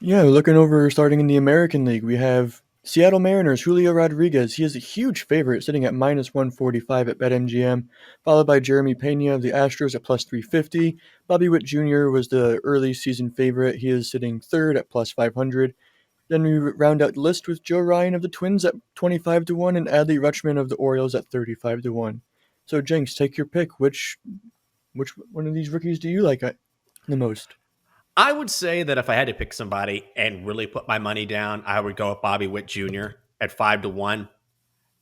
Yeah, looking over starting in the American League, we have Seattle Mariners, Julio Rodriguez. He is a huge favorite, sitting at minus 145 at BetMGM, followed by Jeremy Pena of the Astros at plus 350. Bobby Witt Jr. was the early season favorite. He is sitting third at plus 500. Then we round out the list with Joe Ryan of the Twins at 25 to 1 and Adley Rutschman of the Orioles at 35 to 1. So, Jenks, take your pick. Which one of these rookies do you like the most? I would say that if I had to pick somebody and really put my money down, I would go with Bobby Witt Jr. at 5 to 1.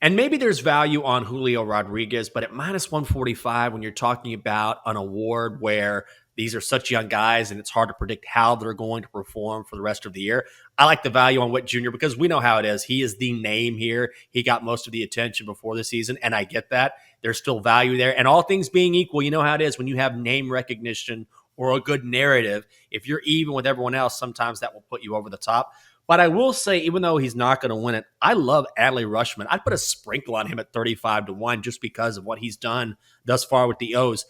And maybe there's value on Julio Rodriguez, but at minus 145, when you're talking about an award where these are such young guys and it's hard to predict how they're going to perform for the rest of the year, I like the value on Witt Jr. because we know how it is. He is the name here. He got most of the attention before the season, and I get that. There's still value there. And all things being equal, you know how it is when you have name recognition or a good narrative. If you're even with everyone else, sometimes that will put you over the top. But I will say, even though he's not going to win it, I love Adley Rutschman. I'd put a sprinkle on him at 35 to 1 just because of what he's done thus far with the O's.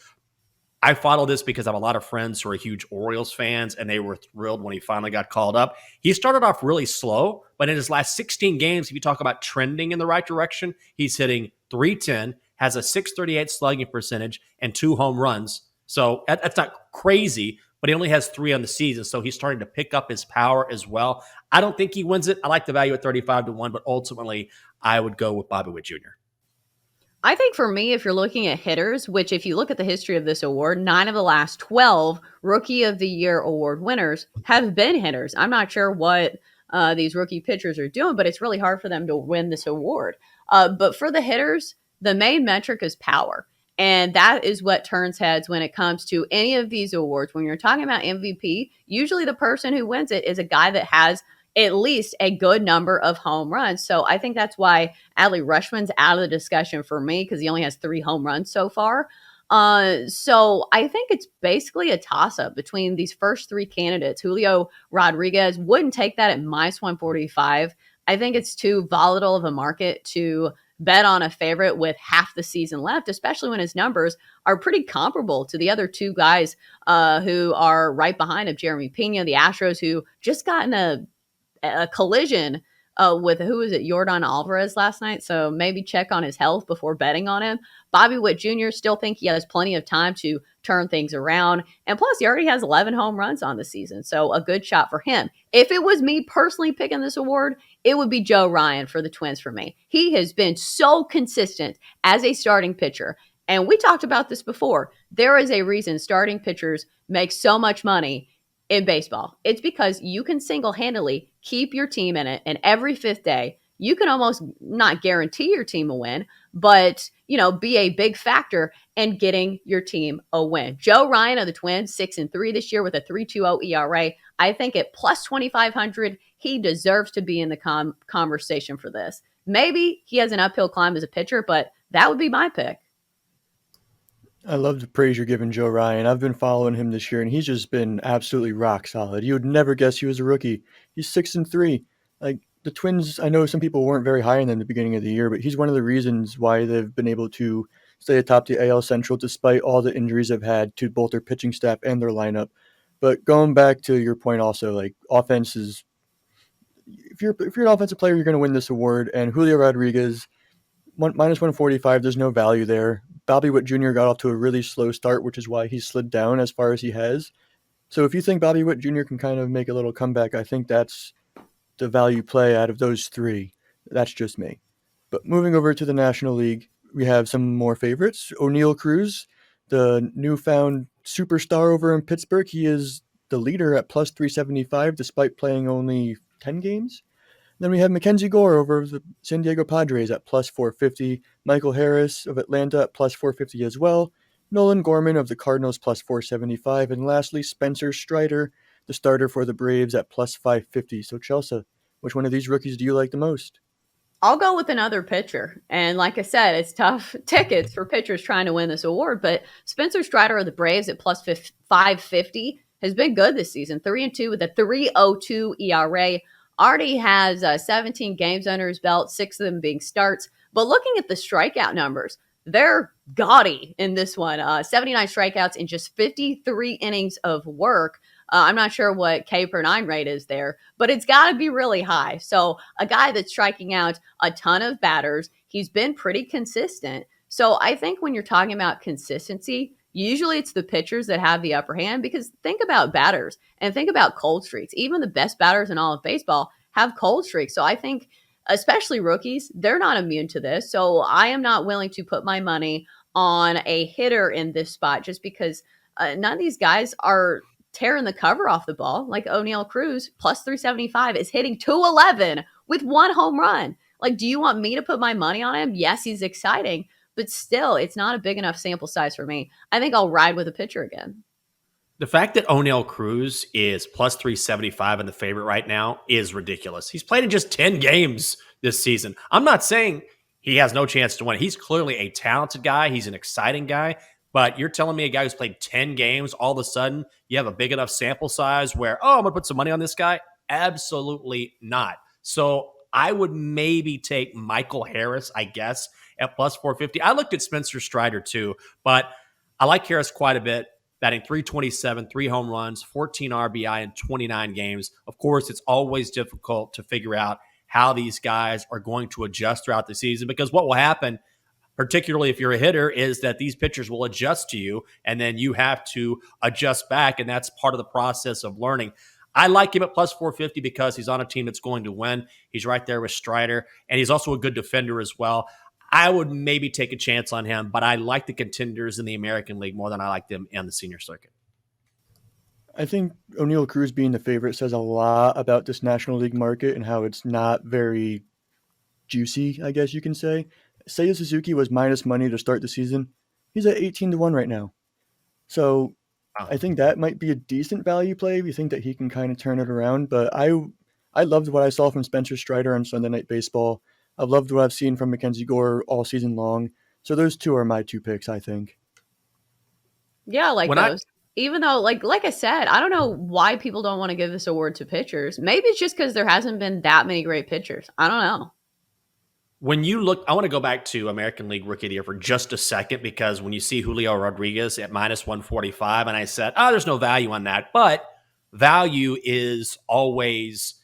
I follow this because I have a lot of friends who are huge Orioles fans, and they were thrilled when he finally got called up. He started off really slow, but in his last 16 games, if you talk about trending in the right direction, he's hitting 310, has a 638 slugging percentage, and 2 home runs. So that's not crazy, but he only has 3 on the season, so he's starting to pick up his power as well. I don't think he wins it. I like the value at 35 to 1, but ultimately, I would go with Bobby Witt Jr. I think for me, if you're looking at hitters, which if you look at the history of this award, 9 of the last 12 Rookie of the Year award winners have been hitters. I'm not sure what these rookie pitchers are doing, but it's really hard for them to win this award. But for the hitters, the main metric is power. And that is what turns heads when it comes to any of these awards. When you're talking about MVP, usually the person who wins it is a guy that has at least a good number of home runs. So I think that's why Adley Rutschman's out of the discussion for me because he only has 3 home runs so far. So I think it's basically a toss up between these first 3 candidates. Julio Rodriguez wouldn't take that at minus 145. I think it's too volatile of a market to bet on a favorite with half the season left, especially when his numbers are pretty comparable to the other 2 guys who are right behind him, Jeremy Pena, the Astros, who just got in a collision with who was it, Jordan Alvarez last night. So maybe check on his health before betting on him. Bobby Witt Jr. still think he has plenty of time to turn things around. And plus, he already has 11 home runs on the season. So a good shot for him. If it was me personally picking this award, it would be Joe Ryan for the Twins for me. He has been so consistent as a starting pitcher. And we talked about this before. There is a reason starting pitchers make so much money in baseball. It's because you can single-handedly keep your team in it, and every fifth day, you can almost not guarantee your team a win, but be a big factor in getting your team a win. Joe Ryan of the Twins, 6-3 this year with a 3.20 ERA. I think at plus 2,500, he deserves to be in the conversation for this. Maybe he has an uphill climb as a pitcher, but that would be my pick. I love the praise you're giving Joe Ryan. I've been following him this year, and he's just been absolutely rock solid. You would never guess he was a rookie. He's 6-3. Like the Twins, I know some people weren't very high on them at the beginning of the year, but he's one of the reasons why they've been able to stay atop the AL Central despite all the injuries they've had to both their pitching staff and their lineup. But going back to your point, also like offense is, if you're an offensive player, you're going to win this award. And Julio Rodriguez minus 145, there's no value there. Bobby Witt Jr. got off to a really slow start, which is why he slid down as far as he has. So if you think Bobby Witt Jr. can kind of make a little comeback, I think that's the value play out of those 3. That's just me. But moving over to the National League, we have some more favorites. O'Neal Cruz, the newfound superstar over in Pittsburgh. He is the leader at plus 375 despite playing only 10 games. Then we have Mackenzie Gore over the San Diego Padres at plus 450, Michael Harris of Atlanta at plus 450 as well, Nolan Gorman of the Cardinals plus 475, and lastly Spencer Strider, the starter for the Braves at plus 550. So Chelsea, which one of these rookies do you like the most? I'll go with another pitcher. And like I said, it's tough tickets for pitchers trying to win this award. But Spencer Strider of the Braves at plus 550 has been good this season. 3-2 with a 3.02 ERA. Already has 17 games under his belt, 6 of them being starts. But looking at the strikeout numbers, they're gaudy in this one. 79 strikeouts in just 53 innings of work. I'm not sure what K per 9 rate is there, but it's got to be really high. So a guy that's striking out a ton of batters, he's been pretty consistent. So I think when you're talking about consistency, usually it's the pitchers that have the upper hand, because think about batters and think about cold streaks. Even the best batters in all of baseball have cold streaks. So I think, especially rookies, they're not immune to this. So I am not willing to put my money on a hitter in this spot, just because none of these guys are tearing the cover off the ball. Like O'Neal Cruz, plus 375, is hitting 211 with one home run. Like, do you want me to put my money on him? Yes, he's exciting, but still, it's not a big enough sample size for me. I think I'll ride with a pitcher again. The fact that O'Neal Cruz is plus 375 and the favorite right now is ridiculous. He's played in just 10 games this season. I'm not saying he has no chance to win. He's clearly a talented guy. He's an exciting guy. But you're telling me a guy who's played 10 games, all of a sudden you have a big enough sample size where, oh, I'm going to put some money on this guy? Absolutely not. So I would maybe take Michael Harris, I guess, at plus 450. I looked at Spencer Strider too, but I like Harris quite a bit. Batting 327, 3 home runs, 14 RBI in 29 games. Of course, it's always difficult to figure out how these guys are going to adjust throughout the season, because what will happen, particularly if you're a hitter, is that these pitchers will adjust to you and then you have to adjust back. And that's part of the process of learning. I like him at plus 450 because he's on a team that's going to win. He's right there with Strider, and he's also a good defender as well. I would maybe take a chance on him, but I like the contenders in the American League more than I like them in the senior circuit. I think O'Neal Cruz being the favorite says a lot about this National League market and how it's not very juicy, I guess you can say. Seiya Suzuki was minus money to start the season. He's at 18 to 1 right now. So I think that might be a decent value play if you think that he can kind of turn it around. But I loved what I saw from Spencer Strider on Sunday Night Baseball. I've loved what I've seen from Mackenzie Gore all season long. So those two are my 2 picks, I think. Yeah, I like those. Even though, like I said, I don't know why people don't want to give this award to pitchers. Maybe it's just because there hasn't been that many great pitchers. I don't know. When you look, I want to go back to American League Rookie of the Year for just a second, because when you see Julio Rodriguez at minus 145, and I said, oh, there's no value on that. But value is always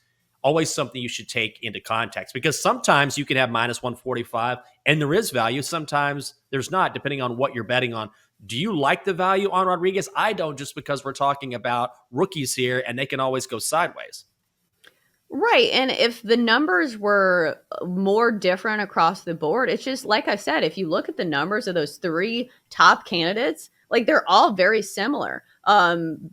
something you should take into context, because sometimes you can have minus 145 and there is value. Sometimes there's not, depending on what you're betting on. Do you like the value on Rodriguez? I don't, just because we're talking about rookies here and they can always go sideways. Right. And if the numbers were more different across the board, it's just like I said, if you look at the numbers of those 3 top candidates, like they're all very similar.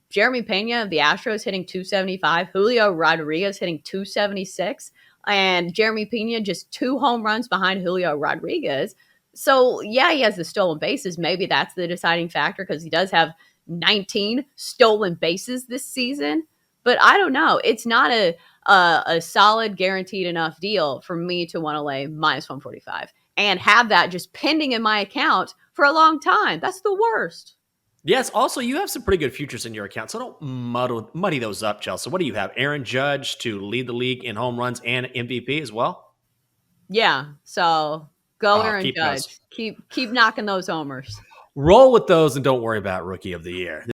Jeremy Pena of the Astros hitting 275, Julio Rodriguez hitting 276, and Jeremy Pena just 2 home runs behind Julio Rodriguez. So yeah, he has the stolen bases. Maybe that's the deciding factor, because he does have 19 stolen bases this season. But I don't know. It's not a solid guaranteed enough deal for me to want to lay minus 145 and have that just pending in my account for a long time. That's the worst. Yes. Also, you have some pretty good futures in your account, so don't muddy those up, Chelsea. What do you have? Aaron Judge to lead the league in home runs and MVP as well? Yeah. So go Aaron Judge. Keep knocking those homers. Roll with those and don't worry about Rookie of the Year.